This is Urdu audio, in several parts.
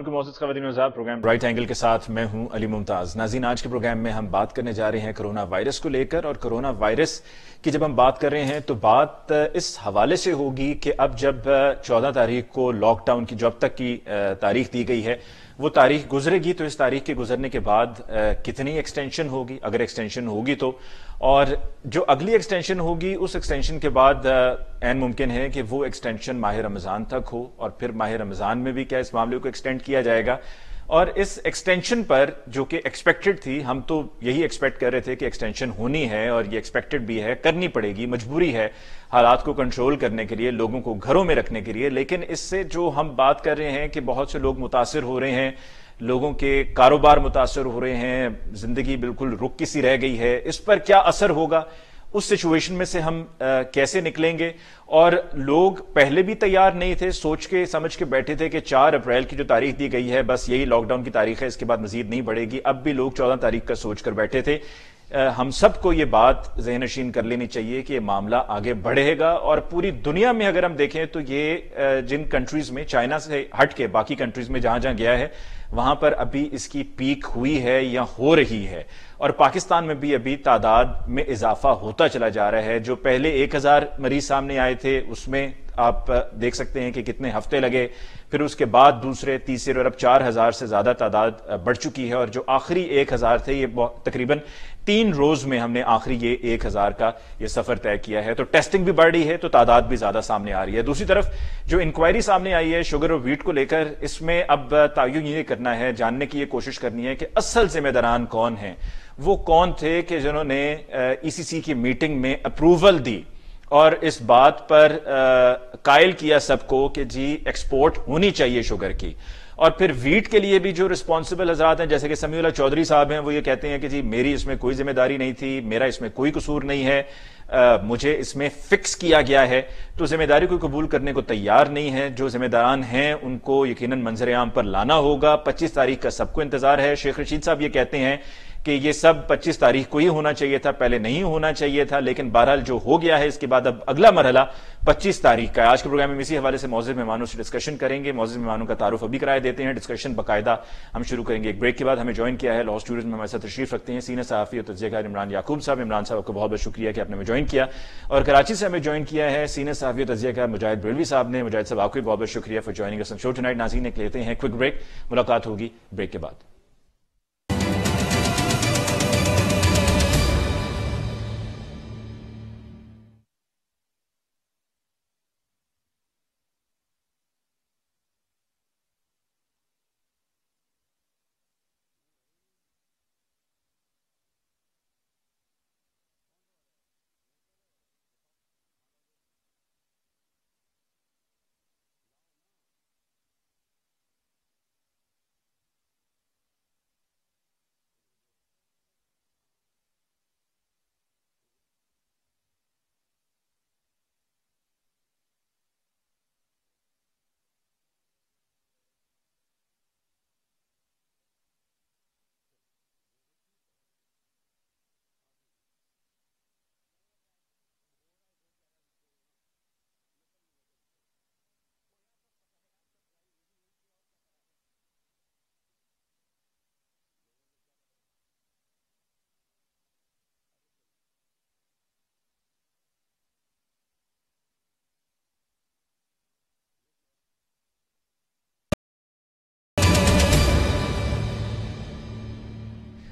علیکم معزز خواتین و حضرات، پروگرام رائٹ اینگل کے ساتھ میں ہوں علی ممتاز۔ ناظرین، آج کے پروگرام میں ہم بات کرنے جا رہے ہیں کرونا وائرس کو لے کر، اور کرونا وائرس کی جب ہم بات کر رہے ہیں تو بات اس حوالے سے ہوگی کہ اب جب 14 تاریخ کو لاک ڈاؤن کی جو اب تک کی تاریخ دی گئی ہے وہ تاریخ گزرے گی، تو اس تاریخ کے گزرنے کے بعد کتنی ایکسٹینشن ہوگی، اگر ایکسٹینشن ہوگی تو، اور جو اگلی ایکسٹینشن ہوگی اس ایکسٹینشن کے بعد عین ممکن ہے کہ وہ ایکسٹینشن ماہ رمضان تک ہو، اور پھر ماہ رمضان میں بھی کیا اس معاملے کو ایکسٹینڈ کیا جائے گا۔ اور اس ایکسٹینشن پر جو کہ ایکسپیکٹڈ تھی، ہم تو یہی ایکسپیکٹ کر رہے تھے کہ ایکسٹینشن ہونی ہے اور یہ ایکسپیکٹڈ بھی ہے، کرنی پڑے گی، مجبوری ہے حالات کو کنٹرول کرنے کے لیے، لوگوں کو گھروں میں رکھنے کے لیے۔ لیکن اس سے جو ہم بات کر رہے ہیں کہ بہت سے لوگ متاثر ہو رہے ہیں، لوگوں کے کاروبار متاثر ہو رہے ہیں، زندگی بالکل رک کی سی رہ گئی ہے، اس پر کیا اثر ہوگا، اس سچویشن میں سے ہم کیسے نکلیں گے۔ اور لوگ پہلے بھی تیار نہیں تھے، سوچ کے سمجھ کے بیٹھے تھے کہ 4 اپریل کی جو تاریخ دی گئی ہے بس یہی لاک ڈاؤن کی تاریخ ہے، اس کے بعد مزید نہیں بڑھے گی۔ اب بھی لوگ 14 تاریخ کا سوچ کر بیٹھے تھے۔ ہم سب کو یہ بات ذہن نشین کر لینی چاہیے کہ یہ معاملہ آگے بڑھے گا، اور پوری دنیا میں اگر ہم دیکھیں تو یہ جن کنٹریز میں، چائنا سے ہٹ کے باقی کنٹریز میں جہاں جہاں گیا ہے وہاں پر ابھی اس کی پیک ہوئی ہے یا ہو رہی ہے، اور پاکستان میں بھی ابھی تعداد میں اضافہ ہوتا چلا جا رہا ہے۔ جو پہلے 1000 مریض سامنے آئے تھے اس میں آپ دیکھ سکتے ہیں کہ کتنے ہفتے لگے، پھر اس کے بعد دوسرے تیسرے، اور اب 4000 سے زیادہ تعداد بڑھ چکی ہے، اور جو آخری 1000 تھے یہ تقریباً 3 روز میں ہم نے آخری یہ 1000 کا یہ سفر طے کیا ہے۔ تو ٹیسٹنگ بھی بڑھ رہی ہے تو تعداد بھی زیادہ سامنے آ رہی ہے۔ دوسری طرف جو انکوائری سامنے آئی ہے شوگر اور ویٹ کو لے کر، اس میں اب تعین یہ کرنا ہے، جاننے کی یہ کوشش کرنی ہے کہ اصل ذمہ داران کون ہیں، وہ کون تھے کہ جنہوں نے ECC کی میٹنگ میں اپروول دی اور اس بات پر قائل کیا سب کو کہ جی ایکسپورٹ ہونی چاہیے شوگر کی۔ اور پھر ویٹ کے لیے بھی جو رسپانسبل حضرات ہیں جیسے کہ سمیع اللہ چودھری صاحب ہیں، وہ یہ کہتے ہیں کہ جی میری اس میں کوئی ذمہ داری نہیں تھی، میرا اس میں کوئی قصور نہیں ہے، مجھے اس میں فکس کیا گیا ہے، تو ذمہ داری کو قبول کرنے کو تیار نہیں ہے۔ جو ذمہ داران ہیں ان کو یقیناً منظر عام پر لانا ہوگا۔ 25 تاریخ کا سب کو انتظار ہے۔ شیخ رشید صاحب یہ کہتے ہیں کہ یہ سب 25 تاریخ کو ہی ہونا چاہیے تھا، پہلے نہیں ہونا چاہیے تھا، لیکن بہرحال جو ہو گیا ہے اس کے بعد اب اگلا مرحلہ 25 تاریخ کا ہے۔ آج کے پروگرام میں اسی حوالے سے معزز مہمانوں سے ڈسکشن کریں گے۔ معزز مہمانوں کا تعارف ابھی کرائے دیتے ہیں، ڈسکشن باقاعدہ ہم شروع کریں گے ایک بریک کے بعد۔ ہمیں جوائن کیا ہے لاہور اسٹوڈیوز میں ہمارے ساتھ تشریف رکھتے ہیں سینئر صحافی اور تجزیہ کار عمران یعقوب صاحب۔ عمران صاحب کو بہت بہت شکریہ کہ آپ نے ہمیں جوائن کیا، اور کراچی سے ہمیں جوائن کیا ہے سینئر صحافی اور تجزیہ کار مجاہد بریلوی صاحب نے۔ مجاہد صاحب آپ کو بھی بہت بہت شکریہ for joining us on show tonight. ناظرین ایک لیتے ہیں کوئک بریک، ملاقات ہوگی بریک کے بعد۔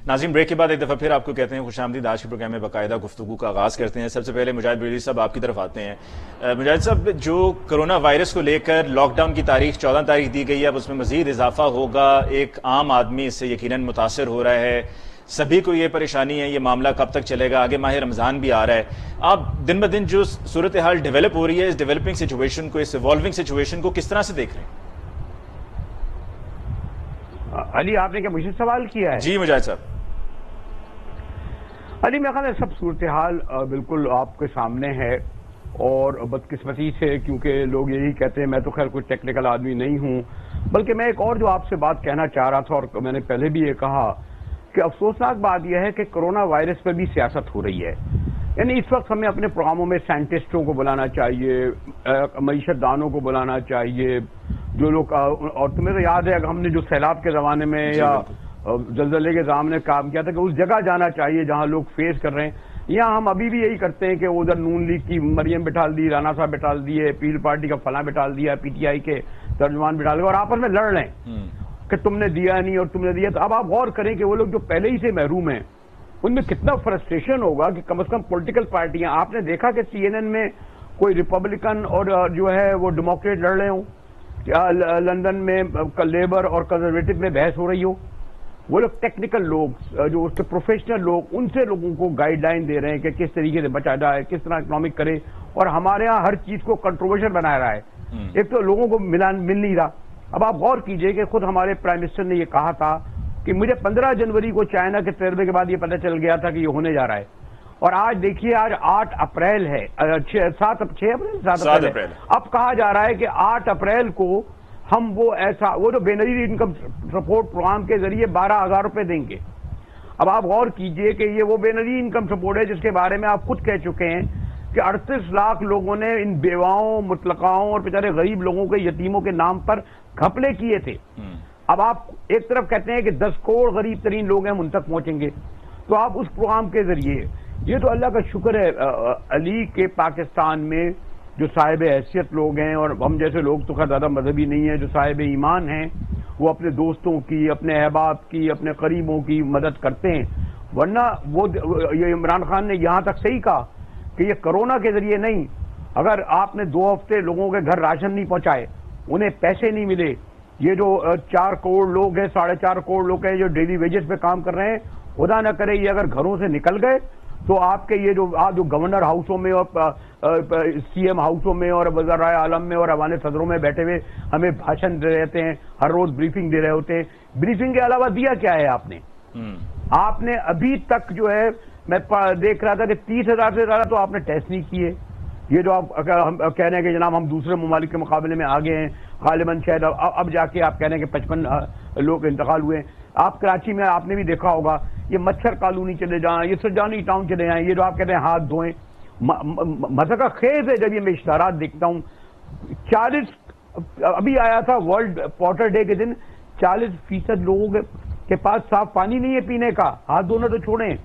ناظرین بریک کے بعد ایک دفعہ پھر آپ کو کہتے ہیں خوش آمدید۔ آج کے پروگرام میں باقاعدہ گفتگو کا آغاز کرتے ہیں۔ سب سے پہلے مجاہد بریلوی صاحب آپ کی طرف آتے ہیں۔ مجاہد صاحب، جو کرونا وائرس کو لے کر لاک ڈاؤن کی تاریخ 14 تاریخ دی گئی ہے، اب اس میں مزید اضافہ ہوگا، ایک عام آدمی اس سے یقیناً متاثر ہو رہا ہے، سبھی کو یہ پریشانی ہے، یہ معاملہ کب تک چلے گا، آگے ماہ رمضان بھی آ رہا ہے۔ آپ دن بدن جو صورتحال ڈیولپ ہو رہی ہے، اس ڈیولپنگ سچویشن کو، اس ایوالونگ سچویشن کو کس طرح سے دیکھ رہے ہیں؟ علی، آپ نے کیا مجھے سوال کیا ہے؟ جی مجاہد صاحب۔ علی، میرا خیال ہے سب صورتحال بالکل آپ کے سامنے ہے، اور بدقسمتی سے کیونکہ لوگ یہی کہتے ہیں، میں تو خیر کوئی ٹیکنیکل آدمی نہیں ہوں، بلکہ میں ایک اور جو آپ سے بات کہنا چاہ رہا تھا، اور میں نے پہلے بھی یہ کہا کہ افسوسناک بات یہ ہے کہ کرونا وائرس پر بھی سیاست ہو رہی ہے۔ یعنی اس وقت ہمیں اپنے پروگراموں میں سائنٹسٹوں کو بلانا چاہیے، معیشت دانوں کو بلانا چاہیے، جو لوگ اور تمہیں تو یاد ہے اگر ہم نے جو سیلاب کے زمانے میں یا زلزلے کے زمانے کام کیا تھا کہ اس جگہ جانا چاہیے جہاں لوگ فیس کر رہے ہیں. یہاں ہم ابھی بھی یہی کرتے ہیں کہ ادھر نون لیگ کی مریم بٹھال دی, رانا صاحب بٹھال دیے, پیپل پارٹی کا فلاں بٹھال دیا, پی ٹی آئی کے ترجمان بٹھال دیا, اور آپس میں لڑ رہے ہیں کہ تم نے دیا نہیں اور تم نے دیا. تو اب آپ غور کریں کہ وہ لوگ جو پہلے ہی سے محروم ہیں ان میں کتنا فرسٹریشن ہوگا کہ کم از کم پولیٹیکل پارٹیاں, آپ نے دیکھا کہ سی این این میں کوئی ریپبلکن اور جو ہے وہ ڈیموکریٹ لڑ رہے ہوں, لندن میں لیبر اور کنزرویٹو میں بحث ہو رہی ہو, وہ لوگ ٹیکنیکل لوگ جو اس کے پروفیشنل لوگ ان سے لوگوں کو گائیڈ لائن دے رہے ہیں کہ کس طریقے سے بچا جائے, کس طرح اکنامک کرے. اور ہمارے ہاں ہر چیز کو کنٹروورشل بنا رہا ہے. ایک تو لوگوں کو مل نہیں رہا. اب آپ غور کیجئے کہ خود ہمارے پرائم منسٹر نے یہ کہا تھا کہ مجھے 15 جنوری کو چائنا کے تجربے کے بعد یہ پتہ چل گیا تھا کہ یہ ہونے جا رہا ہے. اور آج دیکھیے آج 8 اپریل ہے, 7 اپریل. اب کہا جا رہا ہے کہ 8 اپریل کو ہم وہ جو بے نظیر انکم سپورٹ پروگرام کے ذریعے 12,000 روپے دیں گے. اب آپ غور کیجئے کہ یہ وہ بے نظیر انکم سپورٹ ہے جس کے بارے میں آپ خود کہہ چکے ہیں کہ 38 لاکھ لوگوں نے ان بیواؤں, مطلقاؤں اور بیچارے غریب لوگوں کے, یتیموں کے نام پر گھپلے کیے تھے. اب آپ ایک طرف کہتے ہیں کہ 10 کروڑ غریب ترین لوگ ہیں, ہم ان تک پہنچیں گے. تو آپ اس پروگرام کے ذریعے, یہ تو اللہ کا شکر ہے علی کے پاکستان میں جو صاحب حیثیت لوگ ہیں, اور ہم جیسے لوگ تو خیر زیادہ مذہبی نہیں ہیں, جو صاحب ایمان ہیں وہ اپنے دوستوں کی, اپنے احباب کی, اپنے قریبوں کی مدد کرتے ہیں. ورنہ وہ یہ عمران خان نے یہاں تک صحیح کہا کہ یہ کرونا کے ذریعے نہیں, اگر آپ نے 2 ہفتے لوگوں کے گھر راشن نہیں پہنچائے, انہیں پیسے نہیں ملے, یہ جو 4 کروڑ لوگ ہیں, 4.5 کروڑ لوگ ہیں جو ڈیلی ویجز پہ کام کر رہے ہیں, خدا نہ کرے یہ اگر گھروں سے نکل گئے تو آپ کے یہ جو گورنر ہاؤسوں میں اور سی ایم ہاؤسوں میں اور وزرائے عالم میں اور ایوان صدروں میں بیٹھے ہوئے ہمیں بھاشن دے رہتے ہیں, ہر روز بریفنگ دے رہے ہوتے ہیں. بریفنگ کے علاوہ دیا کیا ہے آپ نے؟ آپ نے ابھی تک جو ہے میں دیکھ رہا تھا کہ 30,000 سے زیادہ تو آپ نے ٹیسٹ نہیں کیے. یہ جو آپ کہہ رہے ہیں کہ جناب ہم دوسرے ممالک کے مقابلے میں آگے ہیں, غالباً شاید اب جا کے آپ کہہ رہے ہیں کہ 55 لوگ انتقال ہوئے ہیں. آپ کراچی میں آپ نے بھی دیکھا ہوگا یہ مچھر کالونی چلے جائیں, یہ سرجانی ٹاؤن چلے جائیں, یہ جو آپ کہتے ہیں ہاتھ دھوئیں, مذہق خیز ہے جب یہ میں اشتہارات دیکھتا ہوں. 40 ابھی آیا تھا ورلڈ پورٹر ڈے کے دن, 40% لوگوں کے پاس صاف پانی نہیں ہے پینے کا, ہاتھ دھونا تو چھوڑیں,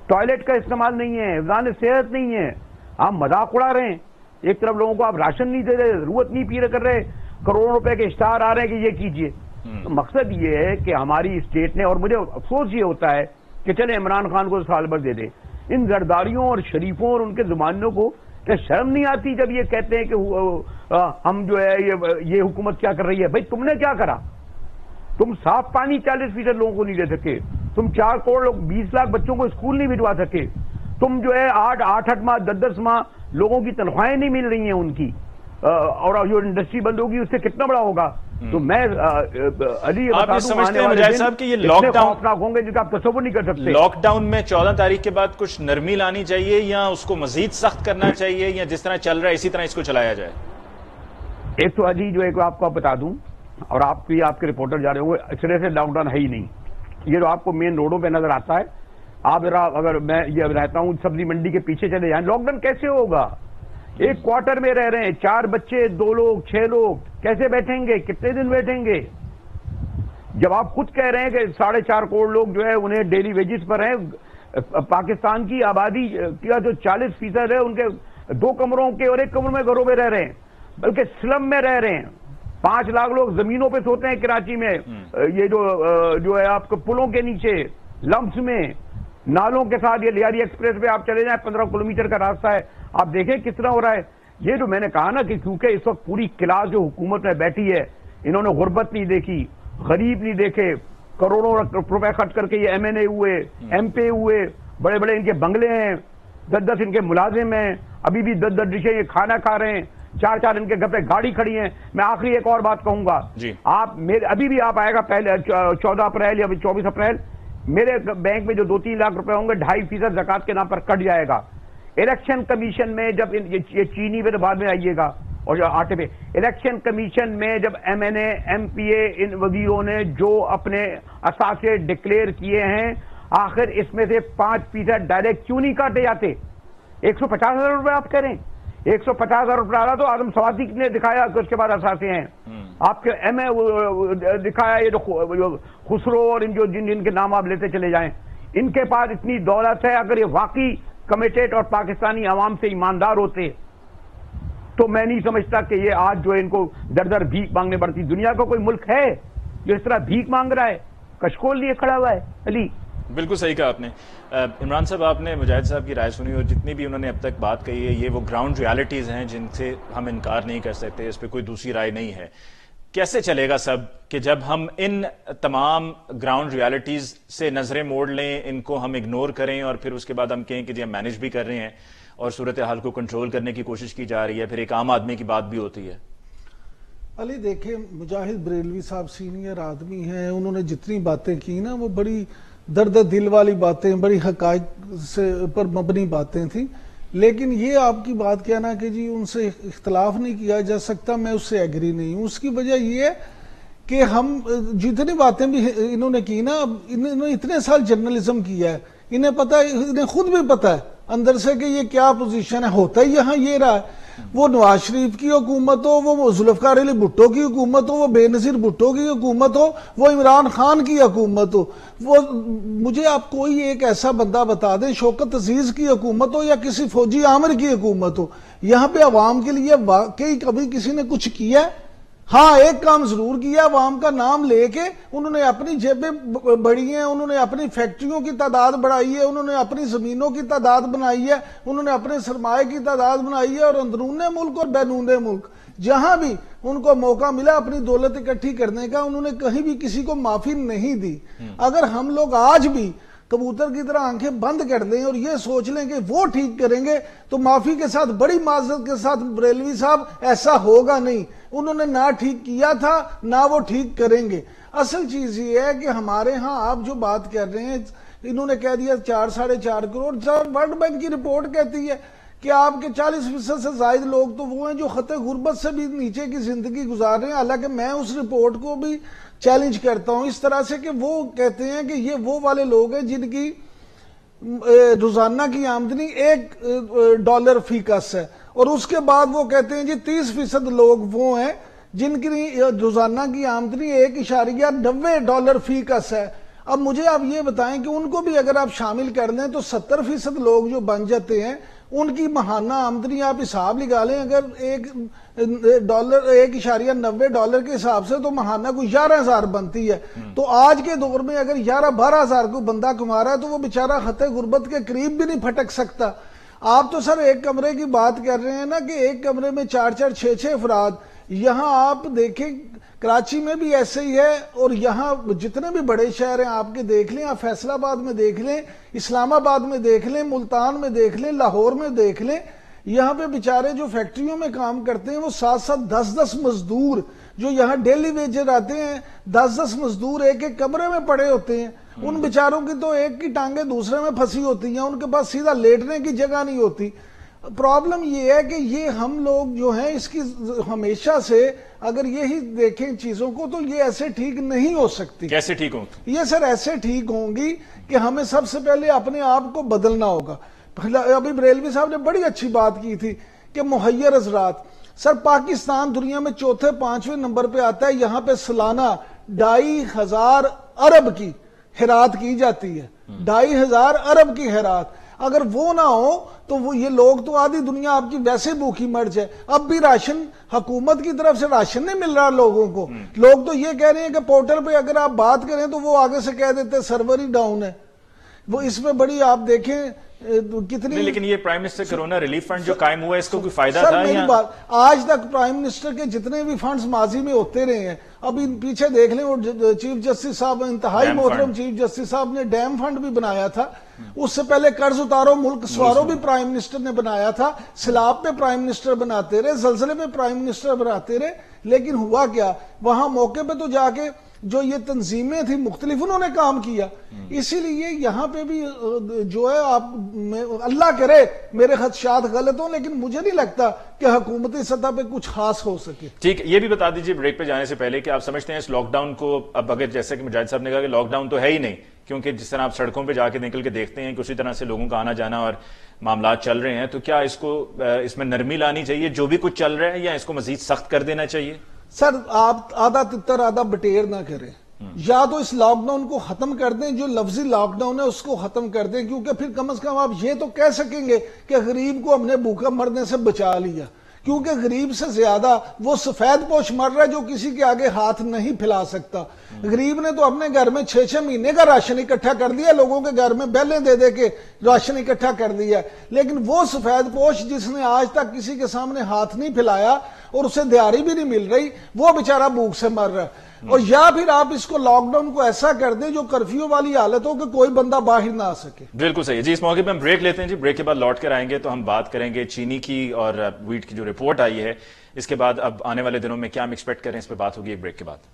ٹوائلٹ کا استعمال نہیں ہے, حفظان صحت نہیں ہے. آپ مذاق اڑا رہے ہیں. ایک طرف لوگوں کو آپ راشن نہیں دے رہے, ضرورت نہیں پورے کر رہے, کروڑوں روپے کے اشتہار آ رہے ہیں کہ یہ کیجئے. مقصد یہ ہے کہ ہماری اسٹیٹ نے, اور مجھے افسوس یہ ہوتا ہے کہ چلے عمران خان کو سال بھر دے دیں, ان زرداریوں اور شریفوں اور ان کے زمانوں کو کیا شرم نہیں آتی جب یہ کہتے ہیں کہ ہم جو ہے یہ حکومت کیا کر رہی ہے؟ بھائی تم نے کیا کرا؟ تم صاف پانی 40% لوگوں کو نہیں دے سکے, تم 4 کروڑ 20 لاکھ بچوں کو اسکول نہیں بھجوا سکے, تم جو ہے 8 ماہ 10 ماہ لوگوں کی تنخواہیں نہیں مل رہی ہیں ان کی, اور جو انڈسٹری بند ہوگی اس سے کتنا بڑا ہوگا. تو میں علی آپ یہ سمجھتے ہیں مجاہد صاحب کہ یہ لاک ڈاؤن ہوں گے جن کا آپ تصور نہیں کر سکتے. لاک ڈاؤن میں 14 تاریخ کے بعد کچھ نرمی لانی چاہیے یا اس کو مزید سخت کرنا چاہیے, یا جس طرح چل رہا ہے اسی طرح اس کو چلایا جائے؟ ایک تو علی جو ایک آپ کو بتا دوں, اور آپ کے رپورٹر جا رہے ہوں گے, اس طرح سے لاک ڈاؤن ہے ہی نہیں. یہ جو آپ کو مین روڈوں پہ نظر آتا ہے, آپ ذرا اگر میں یہ رہتا ہوں سبزی منڈی کے پیچھے چلے جائیں, لاک ڈاؤن کیسے ہوگا؟ ایک کوارٹر میں رہ رہے ہیں, 4 بچے, 2 لوگ, 6 لوگ, کیسے بیٹھیں گے؟ کتنے دن بیٹھیں گے؟ جب آپ خود کہہ رہے ہیں کہ 4.5 کروڑ لوگ جو ہے انہیں ڈیلی ویجز پر ہیں, پاکستان کی آبادی کا جو 40% ہے ان کے 2 کمروں کے اور 1 کمرے میں گھروں میں رہ رہے ہیں, بلکہ سلم میں رہ رہے ہیں. 5 لاکھ لوگ زمینوں پہ سوتے ہیں کراچی میں, یہ جو ہے آپ کو پلوں کے نیچے, لمپس میں, نالوں کے ساتھ. یہ لیاری ایکسپریس پہ آپ چلے جائیں, 15 کلومیٹر کا راستہ ہے, آپ دیکھیں کس طرح ہو رہا ہے. یہ جو میں نے کہا نا کہ کیونکہ اس وقت پوری کلاس جو حکومت میں بیٹھی ہے, انہوں نے غربت نہیں دیکھی, غریب نہیں دیکھے, کروڑوں روپے خرچ کر کے یہ ایم این اے ہوئے, ایم پی ہوئے, بڑے بڑے ان کے بنگلے ہیں, 10 ان کے ملازم ہیں, ابھی بھی 10 ڈشیں یہ کھانا کھا رہے ہیں, 4 ان کے گھر پہ گاڑی کھڑی ہیں. میں آخری ایک اور بات کہوں گا, آپ ابھی بھی آپ آئے گا پہلے 14 اپریل یا 24 اپریل, میرے بینک میں جو 2-3 لاکھ روپے ہوں گے 2.5% زکوٰۃ کے نام پر کٹ جائے گا. الیکشن کمیشن میں جب یہ چینی پہ تو بعد میں آئیے گا, اور جو آٹے پہ, الیکشن کمیشن میں جب ایم این اے, ایم پی اے, ان وزیروں نے جو اپنے اثاثے ڈکلیئر کیے ہیں, آخر اس میں سے 5% ڈائریکٹ کیوں نہیں کاٹے جاتے؟ 150,000 روپے آپ کہہ رہے ہیں, 150,000 روپے ڈالا تو آدم سوادی نے دکھایا کہ اس کے بعد اثاثے ہیں. آپ کے ایم اے دکھایا یہ خسرو اور ان جن کے نام آپ لیتے چلے جائیں، ان کے پاس اتنی دولت ہے. اگر یہ واقعی کمیٹڈ اور پاکستانی عوام سے ایماندار ہوتے تو میں نہیں سمجھتا کہ یہ آج جو ان کو در در بھیک مانگنے پڑتی. دنیا کا کوئی ملک ہے جو اس طرح بھیک مانگ رہا ہے؟ کشکول لیے کھڑا ہوا ہے. علی بالکل صحیح کہا آپ نے. عمران صاحب، آپ نے مجاہد صاحب کی رائے سنی اور جتنی بھی انہوں نے اب تک بات کہی ہے یہ وہ گراؤنڈ ریالٹیز ہیں جن سے ہم انکار نہیں کر سکتے، اس پہ کوئی دوسری رائے نہیں ہے. کیسے چلے گا سب کہ جب ہم ان تمام گراؤنڈ ریالٹیز سے نظریں موڑ لیں، ان کو ہم اگنور کریں اور پھر اس کے بعد ہم کہیں کہ جی ہم مینج بھی کر رہے ہیں اور صورتحال کو کنٹرول کرنے کی کوشش کی جا رہی ہے، پھر ایک عام آدمی کی بات بھی ہوتی ہے. علی دیکھیں، مجاہد بریلوی صاحب سینئر آدمی ہیں، انہوں نے جتنی باتیں کی نا وہ بڑی درد دل والی باتیں، بڑی حقائق سے پر مبنی باتیں تھیں. لیکن یہ آپ کی بات کہنا کہ جی ان سے اختلاف نہیں کیا جا سکتا، میں اس سے ایگری نہیں ہوں. اس کی وجہ یہ ہے کہ ہم جتنی باتیں بھی انہوں نے کی نا، انہوں نے اتنے سال جرنلزم کیا ہے، انہیں پتہ ہے، انہیں خود بھی پتہ ہے اندر سے کہ یہ کیا پوزیشن ہے. ہوتا ہی یہاں یہ رہا ہے، وہ نواز شریف کی حکومت ہو، وہ ذوالفقار علی بھٹو کی حکومت ہو، وہ بے نظیر بھٹو کی حکومت ہو، وہ عمران خان کی حکومت ہو، وہ مجھے آپ کوئی ایک ایسا بندہ بتا دیں، شوکت عزیز کی حکومت ہو یا کسی فوجی عامر کی حکومت ہو، یہاں پہ عوام کے لیے واقعی کبھی کسی نے کچھ کیا ہے؟ ہاں ایک کام ضرور کیا، عوام کا نام لے کے انہوں نے اپنی جیبیں بڑھی ہیں، انہوں نے اپنی فیکٹریوں کی تعداد بڑھائی ہے، انہوں نے اپنی زمینوں کی تعداد بنائی ہے، انہوں نے اپنے سرمایہ کی تعداد بنائی ہے، اور اندرون ملک اور بیرون ملک جہاں بھی ان کو موقع ملا اپنی دولت اکٹھی کرنے کا، انہوں نے کہیں بھی کسی کو معافی نہیں دی. اگر ہم لوگ آج بھی کبوتر کی طرح آنکھیں بند کر دیں اور یہ سوچ لیں کہ وہ ٹھیک کریں گے تو معافی کے ساتھ، بڑی معذرت کے ساتھ بریلوی صاحب، ایسا ہوگا نہیں. انہوں نے نہ ٹھیک کیا تھا نہ وہ ٹھیک کریں گے. اصل چیز یہ ہے کہ ہمارے ہاں آپ جو بات کر رہے ہیں، انہوں نے کہہ دیا 4-4.5 کروڑ. ورلڈ بینک کی رپورٹ کہتی ہے کہ آپ کے 40% سے زائد لوگ تو وہ ہیں جو خطے غربت سے بھی نیچے کی زندگی گزار رہے ہیں. حالانکہ میں اس رپورٹ کو بھی چیلنج کرتا ہوں اس طرح سے کہ وہ کہتے ہیں کہ یہ وہ والے لوگ ہیں جن کی روزانہ کی آمدنی $1 فی کس ہے، اور اس کے بعد وہ کہتے ہیں جی 30% لوگ وہ ہیں جن کی روزانہ کی آمدنی $1.90 فی کس ہے. اب مجھے آپ یہ بتائیں کہ ان کو بھی اگر آپ شامل کر لیں تو 70% لوگ جو بن جاتے ہیں، ان کی ماہانہ آمدنی آپ حساب لگا لیں، اگر $1.90 کے حساب سے تو ماہانہ کو 11,000 بنتی ہے. تو آج کے دور میں اگر 11-12,000 کو بندہ کما رہا ہے تو وہ بیچارہ خطے غربت کے قریب بھی نہیں پھٹک سکتا. آپ تو سر ایک کمرے کی بات کر رہے ہیں نا کہ ایک کمرے میں 4-4 6-6 افراد. یہاں آپ دیکھیں کراچی میں بھی ایسے ہی ہے، اور یہاں جتنے بھی بڑے شہر ہیں آپ کے دیکھ لیں، آپ فیصل آباد میں دیکھ لیں، اسلام آباد میں دیکھ لیں، ملتان میں دیکھ لیں، لاہور میں دیکھ لیں، یہاں پہ بیچارے جو فیکٹریوں میں کام کرتے ہیں وہ 7-7 10-10 مزدور جو یہاں ڈیلی ویجر آتے ہیں، 10-10 مزدور ایک ایک کمرے میں پڑے ہوتے ہیں. ان بیچاروں کی تو ایک کی ٹانگیں دوسرے میں پھنسی ہوتی ہیں، ان کے پاس سیدھا لیٹنے کی جگہ نہیں ہوتی. پرابلم یہ ہے کہ یہ ہم لوگ جو ہیں اس کی ہمیشہ سے اگر یہی دیکھیں چیزوں کو تو یہ ایسے ٹھیک نہیں ہو سکتی. کیسے ٹھیک ہوں؟ یہ سر ایسے ٹھیک ہوں گی کہ ہمیں سب سے پہلے اپنے آپ کو بدلنا ہوگا. ابھی بریلوی صاحب نے بڑی اچھی بات کی تھی کہ مہیر حضرات. سر پاکستان دنیا میں 4-5 نمبر پہ آتا ہے، یہاں پہ سالانہ 2,500 ارب کی خیرات کی جاتی ہے. 2,500 ارب کی خیرات. اگر وہ نہ ہو تو وہ یہ لوگ تو آدھی دنیا آپ کی ویسے بھوکی مر جائے. اب بھی راشن حکومت کی طرف سے راشن نہیں مل رہا لوگوں کو. لوگ تو یہ کہہ رہے ہیں کہ پورٹل پہ اگر آپ بات کریں تو وہ آگے سے کہہ دیتے سرور ہی ڈاؤن ہے. وہ اس میں بڑی آپ دیکھیں کتنی. لیکن یہ prime minister corona relief fund جو قائم ہوا ہے اس کو کوئی فائدہ تھا؟ سر میری بات، آج تک پرائم منسٹر کے جتنے بھی فنڈز ماضی میں ہوتے رہے ہیں، ابھی پیچھے دیکھ لیں وہ چیف جسٹس صاحب، انتہائی محترم چیف جسٹس صاحب نے ڈیم فنڈ بھی بنایا تھا. اس سے پہلے قرض اتارو ملک سوارو بھی پرائم منسٹر نے بنایا تھا. سیلاب پہ پرائم منسٹر بناتے رہے، زلزلے پہ پرائم منسٹر بناتے رہے. لیکن ہوا کیا؟ وہاں موقع پہ تو جا کے جو یہ تنظیمیں تھیں مختلف، انہوں نے کام کیا. اسی لیے یہاں پہ بھی جو ہے آپ اللہ کرے میرے خدشات غلط ہوں، لیکن مجھے نہیں لگتا کہ حکومتی سطح پہ کچھ خاص ہو سکے. ٹھیک، یہ بھی بتا دیجئے بریک پہ جانے سے پہلے کہ آپ سمجھتے ہیں اس لاک ڈاؤن کو، اب اگر جیسے کہ مجاہد صاحب نے کہا کہ لاک ڈاؤن تو ہے ہی نہیں، کیونکہ جس طرح آپ سڑکوں پہ جا کے نکل کے دیکھتے ہیں کہ اسی طرح سے لوگوں کا آنا جانا اور معاملات چل رہے ہیں، تو کیا اس میں نرمی لانی چاہیے جو بھی کچھ چل رہا ہے، یا اس کو مزید سخت کر دینا چاہیے؟ سر آپ آدھا تتر آدھا بٹیر نہ کریں، یا تو اس لاک ڈاؤن کو ختم کر دیں، جو لفظی لاک ڈاؤن ہے اس کو ختم کر دیں، کیونکہ پھر کم از کم آپ یہ تو کہہ سکیں گے کہ غریب کو ہم نے بھوکا مرنے سے بچا لیا، کیونکہ غریب سے زیادہ وہ سفید پوش مر رہا ہے جو کسی کے آگے ہاتھ نہیں پھیلا سکتا۔ غریب نے تو اپنے گھر میں 6 مہینے کا راشن اکٹھا کر دیا، لوگوں کے گھر میں بیلیں دے دے کے راشن اکٹھا کر دیا، لیکن وہ سفید پوش جس نے آج تک کسی کے سامنے ہاتھ نہیں پھیلایا اور اسے دیاری بھی نہیں مل رہی، وہ بیچارہ بھوک سے مر رہا ہے۔ اور یا پھر آپ اس کو لاک ڈاؤن کو ایسا کر دیں جو کرفیو والی حالت ہو کہ کوئی بندہ باہر نہ آ سکے۔ بالکل صحیح جی، اس موقع پہ ہم بریک لیتے ہیں جی، بریک کے بعد لوٹ کر آئیں گے تو ہم بات کریں گے چینی کی اور ویٹ کی جو رپورٹ آئی ہے، اس کے بعد اب آنے والے دنوں میں کیا ہم ایکسپیکٹ کریں، اس پہ بات ہوگی ایک بریک کے بعد۔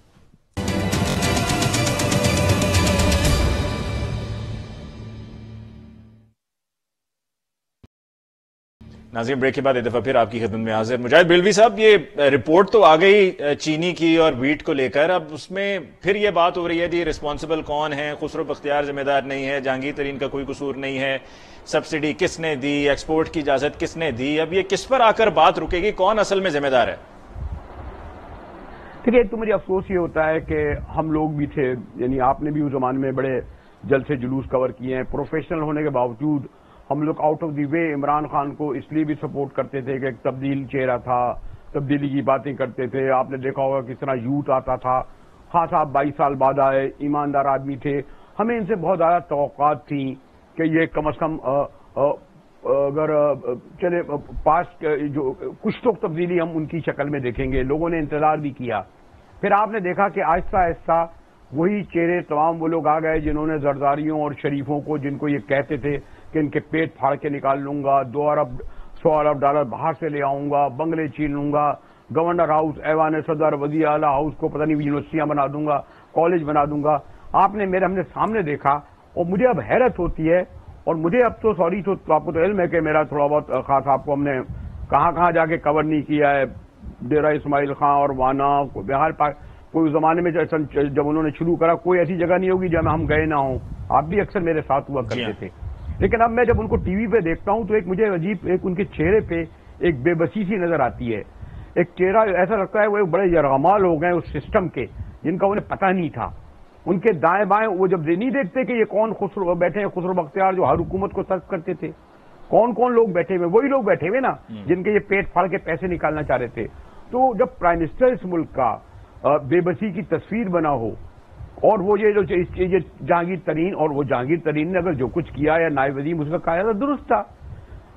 ناظرین بریک کے بعد ایک دفعہ پھر آپ کی خدمت میں حاضر مجاہد بریلوی صاحب، یہ رپورٹ تو آ گئی چینی کی اور ویٹ کو لے کر، اب اس میں پھر یہ بات ہو رہی ہے جی رسپانسبل کون ہے، خسرو بختیار ذمہ دار نہیں ہے، جہانگیر ترین کا کوئی قصور نہیں ہے، سبسڈی کس نے دی، ایکسپورٹ کی اجازت کس نے دی، اب یہ کس پر آ کر بات رکے گی، کون اصل میں ذمہ دار ہے؟ دیکھیے ایک تو مجھے افسوس یہ ہوتا ہے کہ ہم لوگ بھی تھے، یعنی آپ نے بھی اس زمانے میں بڑے جلسے جلوس کور کیے ہیں، پروفیشنل ہونے کے باوجود ہم لوگ آؤٹ آف دی وے عمران خان کو اس لیے بھی سپورٹ کرتے تھے کہ ایک تبدیل چہرہ تھا، تبدیلی کی باتیں کرتے تھے۔ آپ نے دیکھا ہوگا کس طرح یوتھ آتا تھا، خان صاحب 22 سال بعد آئے، ایماندار آدمی تھے، ہمیں ان سے بہت زیادہ توقعات تھیں کہ یہ کم از کم اگر چلے پاسٹ جو کچھ تو تبدیلی ہم ان کی شکل میں دیکھیں گے، لوگوں نے انتظار بھی کیا۔ پھر آپ نے دیکھا کہ آہستہ آہستہ وہی چہرے تمام وہ لوگ آ گئے جنہوں نے زرداریوں اور شریفوں کو، جن کو یہ کہتے تھے کہ ان کے پیٹ پھاڑ کے نکال لوں گا، 2 ارب 100 ارب ڈالر باہر سے لے آؤں گا، بنگلے چھین لوں گا، گورنر ہاؤس، ایوان صدر، وزیر اعلیٰ ہاؤس کو پتہ نہیں یونیورسٹیاں بنا دوں گا، کالج بنا دوں گا۔ آپ نے ہم نے سامنے دیکھا، اور مجھے اب حیرت ہوتی ہے، اور مجھے اب تو سوری تو آپ کو تو علم ہے کہ میرا تھوڑا بہت خاص آپ کو ہم نے کہاں جا کے کور نہیں کیا ہے، ڈیرہ اسماعیل خان اور وانا، بہار کوئی زمانے میں جب انہوں نے شروع کرا کوئی ایسی جگہ نہیں ہوگی جہاں ہم گئے نہ ہوں، آپ بھی اکثر میرے ساتھ ہوا کرتے تھے۔ لیکن اب میں جب ان کو ٹی وی پہ دیکھتا ہوں تو ایک مجھے عجیب، ایک ان کے چہرے پہ ایک بے بسی سی نظر آتی ہے، ایک چہرہ ایسا لگتا ہے وہ بڑے یرغمال ہو گئے اس سسٹم کے جن کا انہیں پتہ نہیں تھا۔ ان کے دائیں بائیں وہ جب نہیں دیکھتے کہ یہ کون خسرو بیٹھے ہیں، خسرو بختیار جو ہر حکومت کو سرف کرتے تھے، کون لوگ بیٹھے ہوئے، وہی لوگ بیٹھے ہوئے نا جن کے یہ پیٹ پھاڑ کے پیسے نکالنا چاہ رہے تھے۔ تو جب پرائم منسٹر اس ملک کا بے بسی کی تصویر بنا ہو، اور وہ یہ جہانگیر ترین، اور وہ جہانگیر ترین نے اگر جو کچھ کیا یا نائب وزیر اس کا کہا تھا درست تھا۔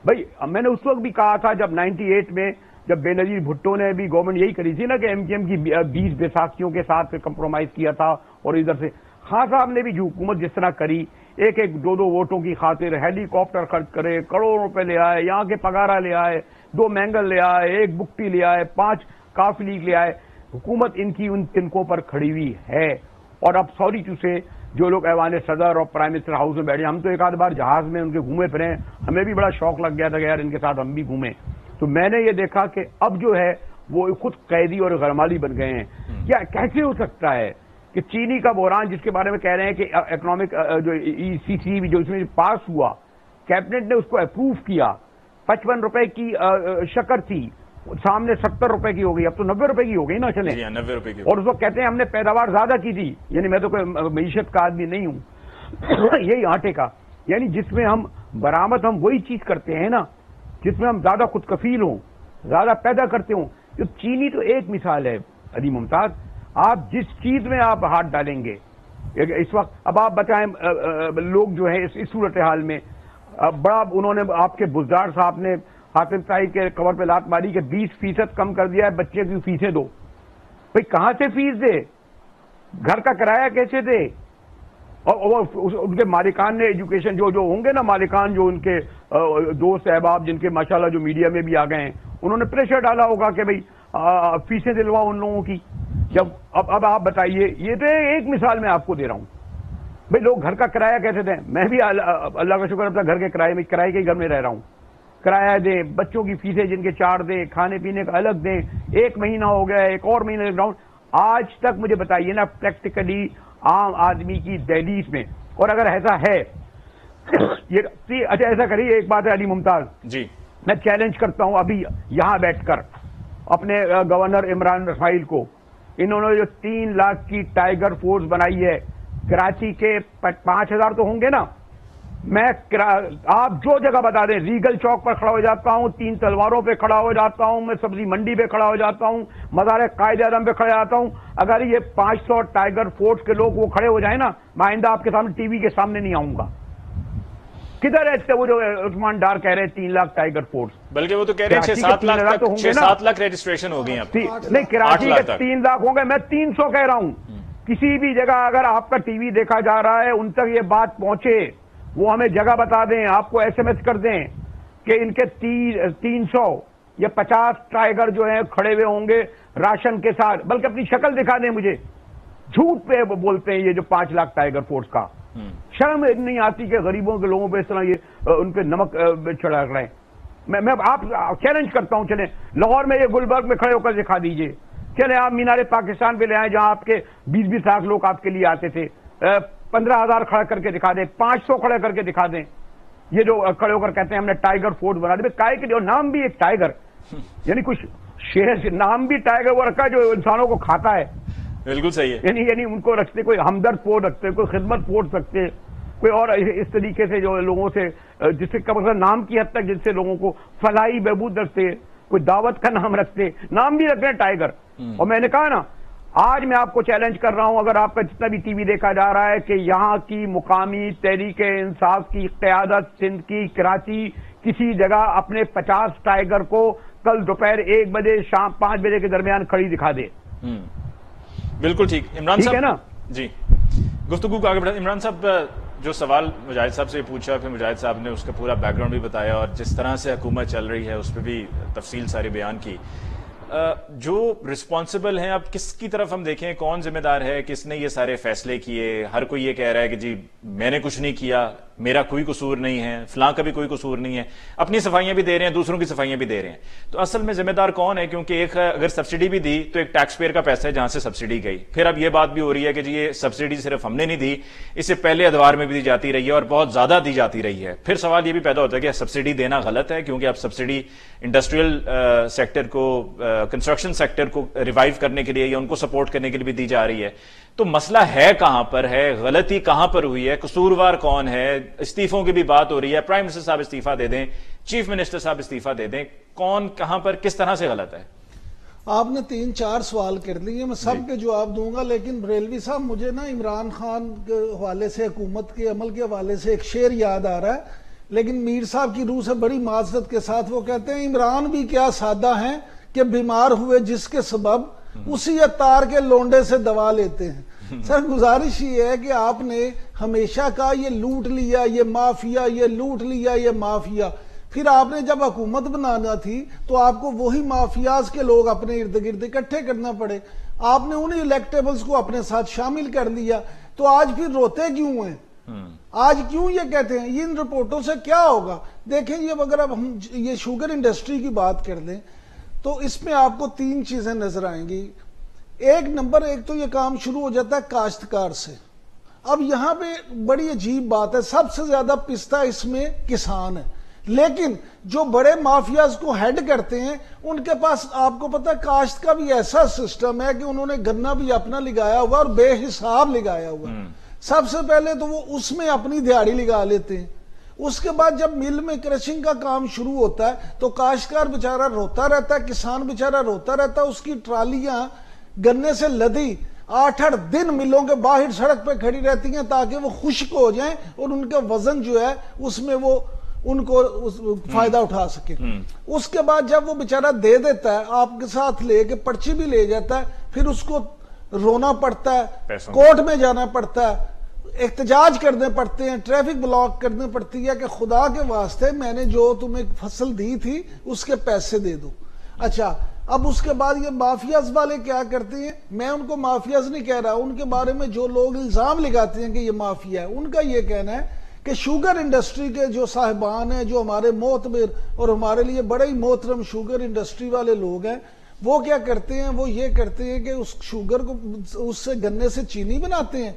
بھائی میں نے اس وقت بھی کہا تھا جب 98 میں جب بے نظیر بھٹو نے بھی گورنمنٹ یہی کری تھی نا کہ ایم کیو ایم کی 20 بیساکھیوں کے ساتھ کمپرومائز کیا تھا، اور ادھر سے خان صاحب نے بھی جو حکومت جس طرح کری، ایک 2 ووٹوں کی خاطر ہیلی کاپٹر خرچ کرے، کروڑوں روپے لے آئے، یہاں کے پگارا لے آئے، 2 مینگل لے آئے، 1 بکٹی لے آئے، 5 کاف لیگ لے آئے، حکومت ان کی ان تنکوں پر کھڑی ہوئی ہے۔ اور اب سوری ٹو سے جو لوگ ایوان صدر اور پرائم منسٹر ہاؤس میں بیٹھے، ہم تو ایک آدھ بار جہاز میں ان کے گھومے پھرے، ہمیں بھی بڑا شوق لگ گیا تھا کہ یار ان کے ساتھ ہم بھی گھومیں۔ تو میں نے یہ دیکھا کہ اب جو ہے وہ خود قیدی اور غرمالی بن گئے ہیں۔ کیا کیسے ہو سکتا ہے کہ چینی کا بحران جس کے بارے میں کہہ رہے ہیں کہ اکنامک جو ECC جو اس میں پاس ہوا، کیبنٹ نے اس کو اپروو کیا، 55 روپے کی شکر تھی، سامنے 70 روپے کی ہو گئی، اب تو 90 روپے کی ہو گئی نا، چلیں 90 روپے کی، اور اس وقت کہتے ہیں ہم نے پیداوار زیادہ کی تھی، یعنی میں تو کوئی معیشت کا آدمی نہیں ہوں یہی آٹے کا، یعنی جس میں ہم برآمد ہم وہی چیز کرتے ہیں نا جس میں ہم زیادہ خود کفیل ہوں، زیادہ پیدا کرتے ہوں۔ تو چینی تو ایک مثال ہے علی ممتاز، آپ جس چیز میں آپ ہاتھ ڈالیں گے اس وقت، اب آپ بتائیں لوگ جو ہیں اس صورتحال میں بڑا انہوں نے آپ کے بزدار صاحب نے حاتم صاحب کے کور پہ لات ماری کہ 20% کم کر دیا ہے، بچے کی فیسیں دو۔ بھئی کہاں سے فیس دے، گھر کا کرایہ کیسے دے؟ اور ان کے مالکان نے ایجوکیشن جو ہوں گے نا، مالکان جو ان کے دوست احباب جن کے ماشاءاللہ جو میڈیا میں بھی آ گئے ہیں، انہوں نے پریشر ڈالا ہوگا کہ بھئی فیسیں دلواؤ ان لوگوں کی۔ جب اب آپ بتائیے، یہ تو ایک مثال میں آپ کو دے رہا ہوں، بھئی لوگ گھر کا کرایہ کیسے دیں؟ میں بھی اللہ کا شکر اپنا گھر کے کرایے کے گھر میں رہ رہا ہوں، کرایہ دیں، بچوں کی فیسیں جن کے 4 دیں، کھانے پینے کا الگ دیں، 1 مہینہ ہو گیا، ایک اور مہینہ لگ ڈاؤن۔ آج تک مجھے بتائیے نا پریکٹیکلی عام آدمی کی دہلیز میں، اور اگر ایسا ہے اچھا ایسا کریے، ایک بات ہے علی ممتاز جی، میں چیلنج کرتا ہوں ابھی یہاں بیٹھ کر اپنے گورنر عمران اسماعیل کو. انہوں نے جو 3 لاکھ کی ٹائیگر فورس بنائی ہے, کراچی کے 5,000 تو ہوں گے نا. میں آپ جو جگہ بتا دیں, ریگل چوک پر کھڑا ہو جاتا ہوں, 3 تلواروں پہ کھڑا ہو جاتا ہوں, میں سبزی منڈی پہ کھڑا ہو جاتا ہوں, مزار قائد اعظم پہ کھڑا جاتا ہوں. اگر یہ 500 ٹائیگر فورس کے لوگ وہ کھڑے ہو جائیں نا, میں آئندہ آپ کے سامنے ٹی وی کے سامنے نہیں آؤں گا. کدھر ہے وہ جو عثمان ڈار کہہ رہے ہیں 3 لاکھ ٹائیگر فورس؟ بلکہ وہ تو کہہ رہے ہیں 6-7 لاکھ رجسٹریشن ہو گئی ہیں. نہیں, کراچی کے 3 لاکھ ہوں گے, میں 300 کہہ رہا ہوں. کسی بھی جگہ اگر آپ کا ٹی وی دیکھا جا رہا ہے, ان تک یہ بات پہنچے, وہ ہمیں جگہ بتا دیں, آپ کو ایس ایم ایس کر دیں کہ ان کے 300 یا 50 ٹائیگر جو ہیں کھڑے ہوئے ہوں گے راشن کے ساتھ, بلکہ اپنی شکل دکھا دیں مجھے. جھوٹ پہ بولتے ہیں یہ جو 5 لاکھ ٹائیگر فورس کا. شرم نہیں آتی کہ غریبوں کے لوگوں پہ اس طرح یہ ان پہ نمک چڑھا رہے ہیں. میں آپ چیلنج کرتا ہوں, چلیں لاہور میں یہ گلبرگ میں کھڑے ہو کر دکھا دیجئے. چلیں آپ مینار پاکستان پہ لے آئیں جہاں آپ کے 20-20 لاکھ لوگ آپ کے لیے آتے تھے. 15,000 کھڑا کر کے دکھا دیں, 500 کھڑے کر کے دکھا دیں. یہ جو کھڑے ہو کر کہتے ہیں ہم نے ٹائیگر فورس بنا دیا, کائے کے جو نام بھی ایک ٹائیگر, یعنی کچھ شیر نام بھی ٹائیگر وہ رکھا ہے جو انسانوں کو کھاتا ہے. بالکل صحیح ہے. یعنی ان کو رکھتے, کوئی ہمدرد فورس رکھتے, کوئی خدمت فورس رکھتے, کوئی اور اس طریقے سے جو لوگوں سے جس سے کم از کم نام کی حد تک جن سے لوگوں کو فلاحی بہبود رکھتے, کوئی دعوت کا نام رکھتے, نام بھی رکھتے ہیں ٹائیگر. اور میں نے کہا نا, آج میں آپ کو چیلنج کر رہا ہوں, اگر آپ کا جتنا بھی ٹی وی دیکھا جا رہا ہے کہ یہاں کی مقامی تحریک انصاف کی قیادت سندھ کی کراچی کسی جگہ اپنے 50 ٹائیگر کو کل دوپہر 1 بجے شام 5 بجے کے درمیان کھڑی دکھا دے. بالکل ٹھیک. عمران صاحب ہے نا جی, گفتگو کو آگے بڑھا. عمران صاحب, جو سوال مجاہد صاحب سے پوچھا, پھر مجاہد صاحب نے اس کا پورا بیک گراؤنڈ بھی بتایا, اور جس طرح سے حکومت چل رہی ہے اس پہ بھی تفصیل ساری بیان کی. جو رسپانسبل ہیں, اب کس کی طرف ہم دیکھیں, کون ذمہ دار ہے, کس نے یہ سارے فیصلے کیے؟ ہر کوئی یہ کہہ رہا ہے کہ جی میں نے کچھ نہیں کیا, میرا کوئی قصور نہیں ہے, فلاں کا بھی کوئی قصور نہیں ہے. اپنی صفائیاں بھی دے رہے ہیں, دوسروں کی صفائیاں بھی دے رہے ہیں. تو اصل میں ذمہ دار کون ہے؟ کیونکہ ایک اگر سبسڈی بھی دی تو ایک ٹیکس پیئر کا پیسہ ہے جہاں سے سبسڈی گئی. پھر اب یہ بات بھی ہو رہی ہے کہ جی یہ سبسڈی صرف ہم نے نہیں دی, اس سے پہلے ادوار میں بھی دی جاتی رہی ہے اور بہت زیادہ دی جاتی رہی ہے. پھر سوال یہ بھی پیدا ہوتا ہے کہ سبسڈی دینا غلط ہے, کیونکہ اب سبسڈی انڈسٹریل سیکٹر کو, کنسٹرکشن سیکٹر کو ریوائیو کرنے کے لیے یا ان کو سپورٹ کرنے کے لیے بھی دی جا رہی ہے. تو مسئلہ ہے کہاں پر ہے, غلطی کہاں پر ہوئی ہے, قصوروار کون ہے؟ استعفوں کی بھی بات ہو رہی ہے, پرائم منسٹر صاحب استعفیٰ دے دیں, چیف منسٹر صاحب استعفیٰ دے دیں, کون کہاں پر کس طرح سے غلط ہے؟ آپ نے 3-4 سوال کر لیے, میں سب کے جواب دوں گا, لیکن بریلوی صاحب مجھے نا عمران خان کے حوالے سے, حکومت کے عمل کے حوالے سے ایک شعر یاد آ رہا ہے, لیکن میر صاحب کی روح سے بڑی معذرت کے ساتھ وہ کہتے ہیں, عمران بھی کیا سادہ ہیں کہ بیمار ہوئے جس کے سبب اسی اتار کے لونڈے سے دوا لیتے ہیں. سر گزارش یہ ہے کہ آپ نے ہمیشہ کہا یہ لوٹ لیا, یہ مافیا, یہ لوٹ لیا, یہ مافیا. پھر آپ نے جب حکومت بنانا تھی تو آپ کو وہی مافیاز کے لوگ اپنے ارد گرد اکٹھے کرنا پڑے, آپ نے انہیں الیکٹیبلز کو اپنے ساتھ شامل کر لیا. تو آج پھر روتے کیوں ہیں, آج کیوں یہ کہتے ہیں, یہ ان رپورٹوں سے کیا ہوگا؟ دیکھیں, یہ اگر اب ہم یہ شوگر انڈسٹری کی بات کر لیں تو اس میں آپ کو 3 چیزیں نظر آئیں گی. نمبر 1 تو یہ کام شروع ہو جاتا ہے کاشتکار سے. اب یہاں پہ بڑی عجیب بات ہے, سب سے زیادہ پستہ اس میں کسان ہے, لیکن جو بڑے مافیاز کو ہیڈ کرتے ہیں ان کے پاس آپ کو پتہ کاشت کا بھی ایسا سسٹم ہے کہ انہوں نے گنا بھی اپنا لگایا ہوا اور بے حساب لگایا ہوا. سب سے پہلے تو وہ اس میں اپنی دیہڑی لگا لیتے ہیں, اس کے بعد جب مل میں کرشنگ کا کام شروع ہوتا ہے تو کاشتکار بیچارہ روتا رہتا ہے, کسان بیچارہ روتا رہتا ہے, اس کی ٹرالیاں گنے سے لدی 8-8 دن ملوں کے باہر سڑک پہ کھڑی رہتی ہیں تاکہ وہ خشک ہو جائیں اور ان کا وزن جو ہے اس میں وہ ان کو فائدہ اٹھا سکے. اس کے بعد جب وہ بیچارہ دے دیتا ہے, آپ کے ساتھ لے کے پرچی بھی لے جاتا ہے, پھر اس کو رونا پڑتا ہے, کورٹ میں جانا پڑتا ہے, احتجاج کرنے پڑتے ہیں, ٹریفک بلاک کرنے پڑتی ہے کہ خدا کے واسطے میں نے جو تمہیں فصل دی تھی اس کے پیسے دے دو. اچھا, اب اس کے بعد یہ مافیاز والے کیا کرتے ہیں, میں ان کو مافیاز نہیں کہہ رہا, ان کے بارے میں جو لوگ الزام لگاتے ہیں کہ یہ مافیا ہے, ان کا یہ کہنا ہے کہ شوگر انڈسٹری کے جو صاحبان ہیں, جو ہمارے معتبر اور ہمارے لیے بڑے ہی محترم شوگر انڈسٹری والے لوگ ہیں, وہ کیا کرتے ہیں, وہ یہ کرتے ہیں کہ اس شوگر کو اس سے گنے سے چینی بناتے ہیں.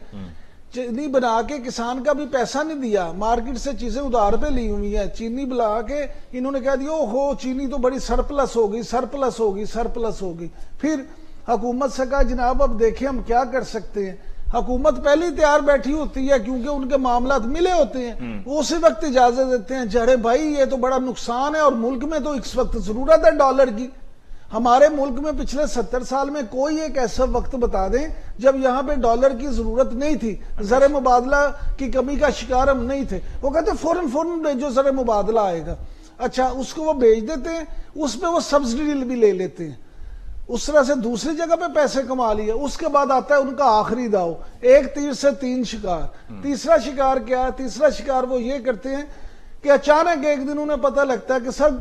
چینی بنا کے کسان کا بھی پیسہ نہیں دیا, مارکیٹ سے چیزیں ادھار پہ لی ہوئی ہیں, چینی بنا کے انہوں نے کہہ دیا اوہو چینی تو بڑی سرپلس ہوگی. پھر حکومت سے کہا جناب اب دیکھیں ہم کیا کر سکتے ہیں. حکومت پہلے ہی تیار بیٹھی ہوتی ہے کیونکہ ان کے معاملات ملے ہوتے ہیں, وہ اسی وقت اجازت دیتے ہیں جڑے بھائی یہ تو بڑا نقصان ہے اور ملک میں تو اس وقت ضرورت ہے ڈالر کی. ہمارے ملک میں پچھلے 70 سال میں کوئی ایک ایسا وقت بتا دیں جب یہاں پہ ڈالر کی ضرورت نہیں تھی, زر مبادلہ کی کمی کا شکار ہم نہیں تھے. وہ کہتے ہیں فوراً بھیجو زر مبادلہ آئے گا. اچھا اس کو وہ بھیج دیتے ہیں, اس پہ وہ سبسڈی بھی لے لیتے ہیں, اس طرح سے دوسری جگہ پہ پیسے کما لیے. اس کے بعد آتا ہے ان کا آخری داؤ, ایک تیر سے 3 شکار. تیسرا شکار کیا ہے؟ تیسرا شکار وہ یہ کرتے ہیں کہ اچانک ایک دن انہیں پتہ لگتا ہے کہ سر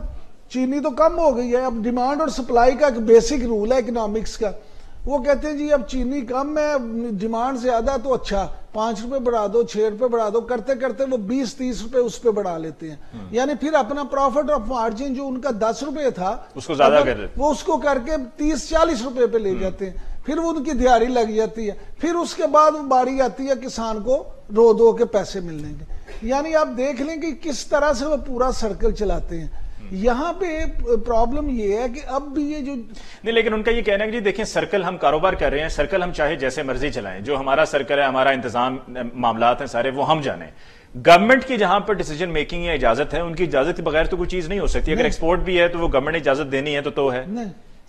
چینی تو کم ہو گئی ہے. اب ڈیمانڈ اور سپلائی کا ایک بیسک رول ہے اکنامکس کا. وہ کہتے ہیں جی اب چینی کم ہے, ڈیمانڈ زیادہ ہے, تو اچھا 5 روپے بڑھا دو, 6 روپے بڑھا دو. کرتے کرتے وہ 20-30 روپے اس پہ بڑھا لیتے ہیں. یعنی پھر اپنا پروفٹ آف مارجن جو ان کا 10 روپے تھا اس کو زیادہ کر دیتے, وہ اس کو کر کے 30-40 روپے پہ لے جاتے ہیں. پھر وہ ان کی دیہاری لگ جاتی ہے. پھر اس کے بعد باری آتی ہے کسان کو رو کے پیسے ملنے کے. یعنی آپ دیکھ لیں کہ کس طرح سے وہ پورا سرکل چلاتے ہیں. یہاں پہ پرابلم یہ ہے کہ اب بھی یہ جو نہیں, لیکن ان کا یہ کہنا ہے کہ جی دیکھیں سرکل ہم کاروبار کر رہے ہیں, سرکل ہم چاہے جیسے مرضی چلائیں, جو ہمارا سرکل ہے, ہمارا انتظام معاملات ہیں سارے وہ ہم جانیں. گورنمنٹ کی جہاں پر ڈیسیجن میکنگ یا اجازت ہے, ان کی اجازت کے بغیر تو کوئی چیز نہیں ہو سکتی. اگر ایکسپورٹ بھی ہے تو وہ گورنمنٹ نے اجازت دینی ہے تو ہے,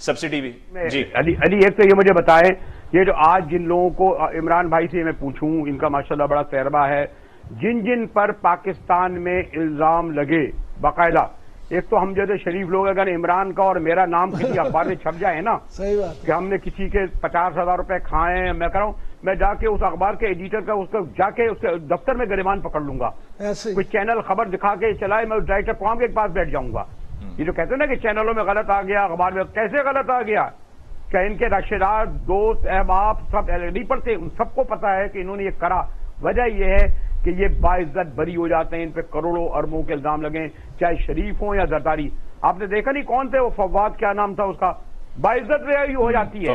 سبسڈی بھی. جی علی ایک تو یہ مجھے بتائیں, یہ جو آج جن لوگوں کو عمران بھائی سے میں پوچھوں, ان کا ماشاءاللہ بڑا تجربہ ہے, جن پر پاکستان میں الزام لگے باقاعدہ, ایک تو ہم جیسے شریف لوگ اگر عمران کا اور میرا نام کسی اخبار میں چھپ جائے نا صحیح بات کہ ہم نے کسی کے 50,000 روپے کھائے ہیں, میں کہہ رہا ہوں میں جا کے اس اخبار کے ایڈیٹر کا اس کو جا کے اس کے دفتر میں گریبان پکڑ لوں گا. کوئی چینل خبر دکھا کے چلائے, میں اس ڈائریکٹر قوم کے پاس بیٹھ جاؤں گا. یہ جو کہتے ہیں نا کہ چینلوں میں غلط آ گیا, اخبار میں کیسے غلط آ گیا, کہ ان کے رشتے دار دوست احباب سب نہیں پڑھتے, ان سب کو پتا ہے کہ انہوں نے یہ کرا. وجہ یہ ہے کہ یہ باعزت بری ہو جاتے ہیں, ان پہ کروڑوں اربوں کے الزام لگیں, چاہے شریف ہوں یا زرداری. آپ نے دیکھا نہیں کون تھے وہ فواد, کیا نام تھا اس کا, باعزت رہی ہو جاتی ہے.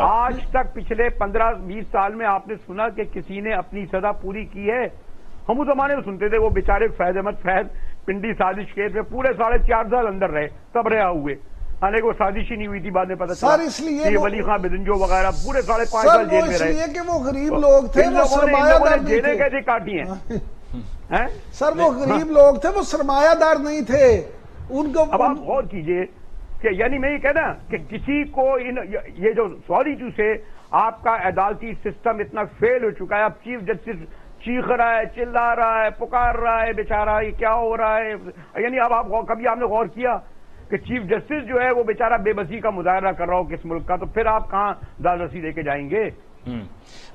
آج تک پچھلے 15-20 سال میں آپ نے سنا کہ کسی نے اپنی سزا پوری کی ہے؟ ہم اس زمانے میں سنتے تھے وہ بیچارے فیض احمد فیض پنڈی سازش کیس میں پورے 4.5 سال اندر رہے, تب رہا ہوئے, حالانکہ وہ سازش ہی نہیں ہوئی تھی. بعد میں پتہ چلا اس لیے ولی خان بدنجو وغیرہ پورے 5.5 سال جیل میں رہے. کہ وہ غریب لوگ تھے, وہ سرمایہ دار نہیں جیلیں کیسے کاٹی ہیں سر, وہ غریب لوگ تھے, وہ سرمایہ دار نہیں تھے. ان کو اب آپ غور کیجئے کہ یعنی میں یہ کہنا کہ کسی کو یہ جو سوری ٹو سے آپ کا عدالتی سسٹم اتنا فیل ہو چکا ہے. اب چیف جسٹس چیخ رہا ہے, چلا رہا ہے, پکار رہا ہے, بیچارہ یہ کیا ہو رہا ہے. یعنی اب آپ کبھی آپ نے غور کیا کہ چیف جسٹس جو ہے وہ بیچارہ بے بسی کا مظاہرہ کر رہا ہو کس ملک کا, تو پھر آپ کہاں داد رسی لے کے جائیں گے؟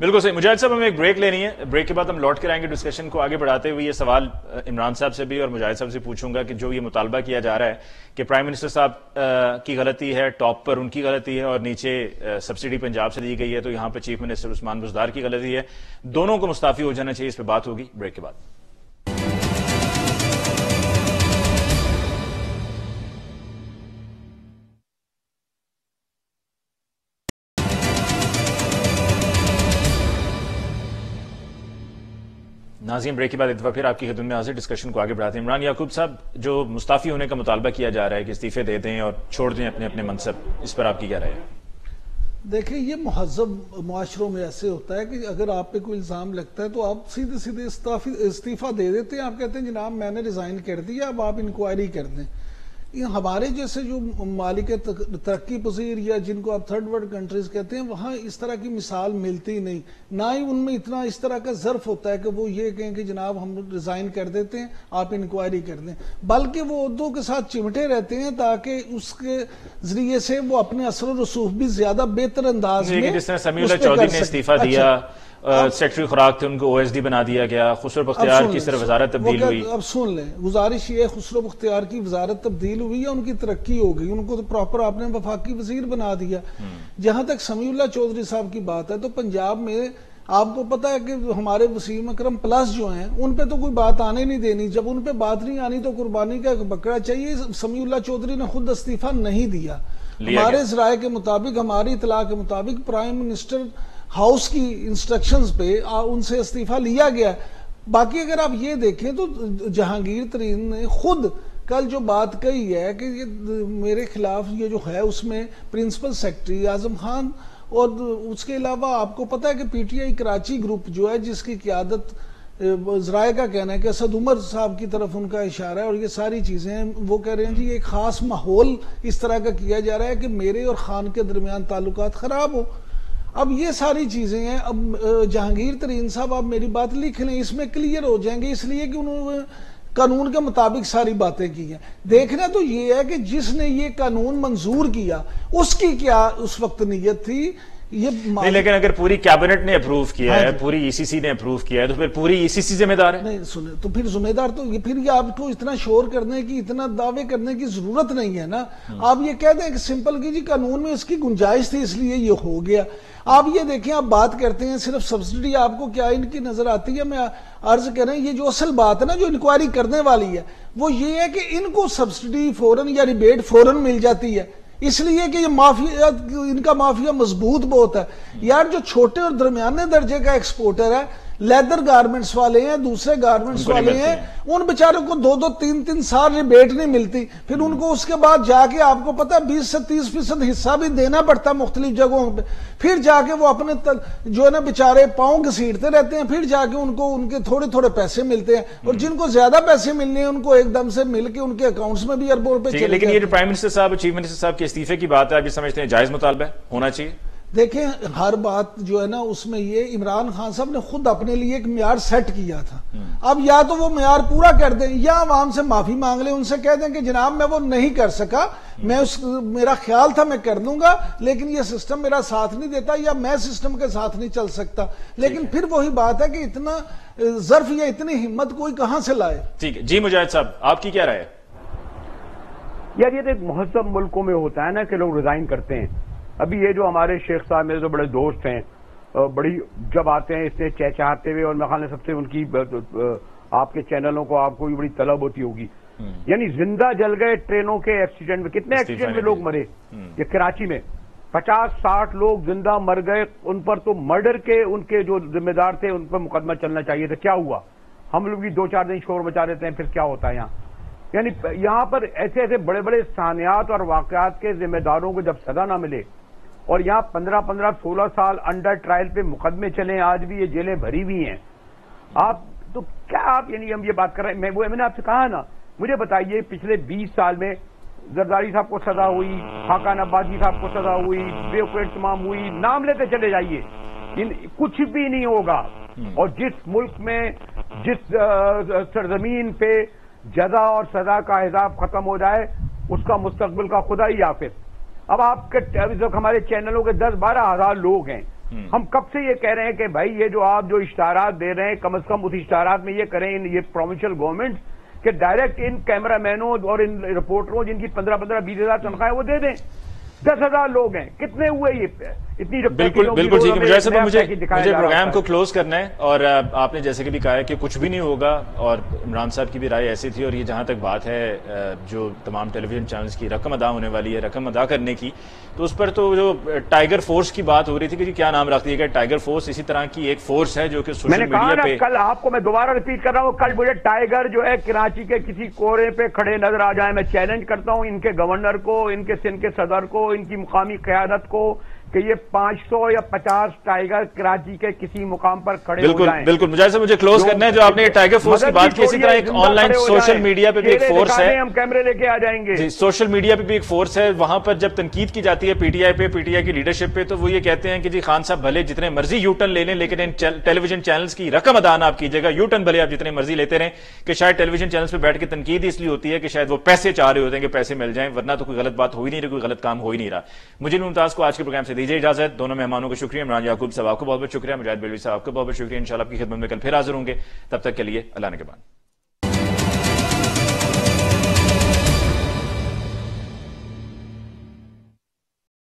بالکل صحیح. مجاہد صاحب ہمیں ایک بریک لینی ہے, بریک کے بعد ہم لوٹ کر آئیں گے. ڈسکشن کو آگے بڑھاتے ہوئے یہ سوال عمران صاحب سے بھی اور مجاہد صاحب سے پوچھوں گا کہ جو یہ مطالبہ کیا جا رہا ہے کہ پرائم منسٹر صاحب کی غلطی ہے, ٹاپ پر ان کی غلطی ہے اور نیچے سبسڈی پنجاب سے دی گئی ہے, تو یہاں پہ چیف منسٹر عثمان بزدار کی غلطی ہے, دونوں کو مستعفی ہو جانا چاہیے, اس پہ بات ہوگی بریک کے بعد. ناظرین بریک کے بعد ایک دفعہ پھر آپ کی خدمت میں حاضر, ڈسکشن کو آگے بڑھاتے ہیں. عمران یعقوب صاحب, جو مستعفی ہونے کا مطالبہ کیا جا رہا ہے کہ استعفے دے دیں اور چھوڑ دیں اپنے اپنے منصب, اس پر آپ کی کیا رائے ہے؟ دیکھیں یہ مہذب معاشروں میں ایسے ہوتا ہے کہ اگر آپ پہ کوئی الزام لگتا ہے تو آپ سیدھے استعفیٰ دے دیتے ہیں. آپ کہتے ہیں جناب میں نے ریزائن کر دیا, اب آپ انکوائری کر دیں. ہمارے جیسے جو ممالک ترقی پذیر یا جن کو آپ تھرڈ ورلڈ کنٹریز کہتے ہیں, وہاں اس طرح کی مثال ملتی نہیں, نہ ہی ان میں اتنا اس طرح کا ظرف ہوتا ہے کہ وہ یہ کہیں کہ جناب ہم ریزائن کر دیتے ہیں, آپ انکوائری کر دیں, بلکہ وہ عہدوں کے ساتھ چمٹے رہتے ہیں تاکہ اس کے ذریعے سے وہ اپنے اثر و رسوخ بھی زیادہ بہتر انداز میں. جس طرح سمیع اللہ چودھری نے استعفیٰ دیا, سیکٹری خوراک تھے ان کو او ایس ڈی بنا دیا گیا, خسرو بختیار کی طرف وزارت تبدیل ہوئی. اب سن لیں, گزارش یہ خسرو بختیار کی وزارت تبدیل ہوئی ہے, ان کی ترقی ہو گئی, ان کو تو پراپر آپ نے وفاقی وزیر بنا دیا. جہاں تک سمیع اللہ چودھری صاحب کی بات ہے تو پنجاب میں آپ کو پتا ہے کہ ہمارے وسیم اکرم پلس جو ہیں ان پہ تو کوئی بات آنے نہیں دینی, جب ان پہ بات نہیں آنی تو قربانی کا ایک بکرا چاہیے. سمیع اللہ چودھری نے خود استعفیٰ نہیں دیا. ہمارے ذرائع کے مطابق, ہماری اطلاع کے مطابق پرائم منسٹر ہاؤس کی انسٹرکشنز پہ ان سے استعفیٰ لیا گیا. باقی اگر آپ یہ دیکھیں تو جہانگیر ترین نے خود کل جو بات کہی ہے کہ میرے خلاف یہ جو ہے اس میں پرنسپل سیکرٹری اعظم خان اور اس کے علاوہ آپ کو پتا ہے کہ P T I Karachi group جو ہے جس کی قیادت ذرائع کا کہنا ہے کہ اسد عمر صاحب کی طرف ان کا اشارہ ہے اور یہ ساری چیزیں ہیں, وہ کہہ رہے ہیں جی ایک خاص ماحول اس طرح کا کیا جا رہا ہے کہ میرے اور خان کے درمیان تعلقات خراب ہو. اب یہ ساری چیزیں ہیں. اب جہانگیر ترین صاحب آپ میری بات لکھ لیں, اس میں کلیئر ہو جائیں گے, اس لیے کہ انہوں نے قانون کے مطابق ساری باتیں کی ہیں. دیکھنا تو یہ ہے کہ جس نے یہ قانون منظور کیا اس کی کیا اس وقت نیت تھی. نہیں, لیکن اگر پوری کیبنٹ نے اپروو کیا ہے, پوری ای سی سی نے اپروو کیا ہے, تو پھر پوری ای سی سی ذمہ دار ہے. نہیں سنیں تو پھر ذمہ دار تو پھر یہ آپ کو اتنا شور کرنے کی, اتنا دعوے کرنے کی ضرورت نہیں ہے نا. آپ یہ کہہ دیں کہ سمپل کی جی قانون میں اس کی گنجائش تھی اس لیے یہ ہو گیا. آپ یہ دیکھیں, آپ بات کرتے ہیں صرف سبسڈی, آپ کو کیا ان کی نظر آتی ہے؟ میں عرض کریں یہ جو اصل بات ہے نا جو انکوائری کرنے والی ہے وہ یہ ہے کہ ان کو سبسڈی فوراً یا ریبیٹ فوراً مل جاتی ہے, اس لیے کہ یہ مافیا, ان کا مافیا مضبوط بہت ہے. یار جو چھوٹے اور درمیانے درجے کا ایکسپورٹر ہے, لیدر گارمنٹس والے ہیں, دوسرے گارمنٹس والے ہیں, ان بیچاروں کو 2-3 سال ریبیٹ نہیں ملتی. پھر ان کو اس کے بعد جا کے آپ کو پتا 20 سے 30% حصہ بھی دینا پڑتا ہے مختلف جگہوں پہ. پھر جا کے وہ اپنے جو ہے نا بیچارے پاؤں گھسیٹتے رہتے ہیں, پھر جا کے ان کو ان کے تھوڑے پیسے ملتے ہیں, اور جن کو زیادہ پیسے ملنے ہیں ان کو ایک دم سے مل کے ان کے اکاؤنٹس میں بھی اربوں روپے چلے. لیکن یہ جو پرائم منسٹر صاحب, چیف منسٹر صاحب کے استعفے کی بات ہے, آپ یہ سمجھتے ہیں جائز مطالبہ ہونا چاہیے؟ دیکھیں ہر بات جو ہے نا اس میں یہ عمران خان صاحب نے خود اپنے لیے ایک معیار سیٹ کیا تھا. اب یا تو وہ معیار پورا کر دیں یا عوام سے معافی مانگ لیں, ان سے کہہ دیں کہ جناب میں وہ نہیں کر سکا, میرا خیال تھا میں کر دوں گا لیکن یہ سسٹم میرا ساتھ نہیں دیتا, یا میں سسٹم کے ساتھ نہیں چل سکتا. لیکن پھر وہی بات ہے کہ اتنا ظرف یا اتنی ہمت کوئی کہاں سے لائے. ٹھیک ہے جی مجاہد صاحب, آپ کی کیا رائے ہے؟ یار یہ ایک مہذب ملکوں میں ہوتا ہے نا کہ لوگ ریزائن کرتے ہیں. ابھی یہ جو ہمارے شیخ صاحب میرے تو بڑے دوست ہیں, بڑی جب آتے ہیں اس سے چہچہاتے ہوئے, اور میں خیال سب سے ان کی آپ کے چینلوں کو آپ کو بھی بڑی طلب ہوتی ہوگی. یعنی زندہ جل گئے ٹرینوں کے ایکسیڈنٹ میں. کتنے ایکسیڈنٹ میں لوگ مرے یہ کراچی میں, 50-60 لوگ زندہ مر گئے. ان پر تو مرڈر کے ان کے جو ذمہ دار تھے ان پر مقدمہ چلنا چاہیے تھا. کیا ہوا؟ ہم لوگ بھی 2-4 دن شور مچا دیتے ہیں, پھر کیا ہوتا ہے یہاں. یعنی یہاں پر ایسے بڑے بڑے سانحات اور واقعات کے ذمہ داروں کو جب سزا نہ ملے, اور یہاں 15-16 سال انڈر ٹرائل پہ مقدمے چلیں, آج بھی یہ جیلیں بھری ہوئی ہیں. آپ تو کیا آپ یعنی ہم یہ بات کر رہے ہیں, میں نے آپ سے کہا نا, مجھے بتائیے پچھلے 20 سال میں زرداری صاحب کو سزا ہوئی, خاقان عباسی صاحب کو سزا ہوئی, بیوقوف تمام ہوئی, نام لیتے چلے جائیے, کچھ بھی نہیں ہوگا. اور جس ملک میں جس سرزمین پہ جزا اور سزا کا حساب ختم ہو جائے اس کا مستقبل کا خدا ہی حافظ. اب آپ کے ہمارے چینلوں کے 10-12 ہزار لوگ ہیں, ہم کب سے یہ کہہ رہے ہیں کہ بھائی یہ جو آپ جو اشتہارات دے رہے ہیں کم از کم اس اشتہارات میں یہ کریں, یہ پروونشل گورنمنٹ کہ ڈائریکٹ ان کیمرہ مینوں اور ان رپورٹروں جن کی 15-20 ہزار تنخواہیں وہ دے دیں. 10,000 لوگ ہیں, کتنے ہوئے یہ اتنی. بالکل ٹھیک ہے مجاہد صاحب, مجھے پروگرام کو کلوز کرنا ہے, اور آپ نے جیسے کہ بھی کہا ہے کہ کچھ بھی نہیں ہوگا, اور عمران صاحب کی بھی رائے ایسی تھی. اور یہ جہاں تک بات ہے جو تمام ٹیلی ویژن چینلز کی رقم ادا ہونے والی ہے, رقم ادا کرنے کی, تو اس پر تو جو ٹائیگر فورس کی بات ہو رہی تھی کہ کیا نام رکھ دیے گا ٹائیگر فورس, اسی طرح کی ایک فورس ہے جو کہ سوشل میڈیا پہ. کل آپ کو میں دوبارہ ریپیٹ کر رہا ہوں, کل مجھے ٹائیگر جو ہے کراچی کے کسی کورے پہ کھڑے نظر آ جائیں, میں چیلنج کرتا ہوں ان کے گورنر کو, ان کے سندھ کے صدر کو, ان کی مقامی قیادت کو کہ یہ 500 یا 50 ٹائیگر کراچی کے کسی مقام پر کھڑے ہو جائیں. بالکل مجاہد صاحب, مجھے کلوز کرنا ہے. جو آپ نے ٹائیگر فورس کی بات کی, اسی طرح ایک آن لائن سوشل میڈیا پہ بھی ایک فورس ہے, ہم کیمرے لے کے آ جائیں گے. سوشل میڈیا پہ بھی ایک فورس ہے. وہاں پر جب تنقید کی جاتی ہے پی ٹی آئی کی لیڈرشپ پہ, تو وہ یہ کہتے ہیں کہ جی خان صاحب بھلے جتنے مرضی یو ٹرن لے لیں, لیکن ان ٹیلی ویژن چینلز کی رقم ادا نہ آپ کیجیے گا. یو ٹرن بھلے آپ جتنے مرضی لیتے رہیں, کہ شاید ٹیلی ویژن چینلز پہ بیٹھ کے تنقید اس لیے ہوتی ہے کہ شاید وہ پیسے چاہ رہے ہوتے ہیں کہ پیسے مل جائیں, ورنہ تو کوئی غلط بات ہو ہی نہیں رہی, کوئی غلط کام ہو ہی نہیں رہا. مجھے ممتاز کو آج کے پروگرام سے دیجیے اجازت. دونوں مہمانوں کو شکریہ. عمران یعقوب صاحب آپ کو بہت بہت شکریہ, مجاہد بریلوی صاحب آپ کو بہت بہت شکریہ. انشاءاللہ آپ کی خدمت میں کل پھر حاضر ہوں گے. تب تک کے لیے اللہ نے کے بعد.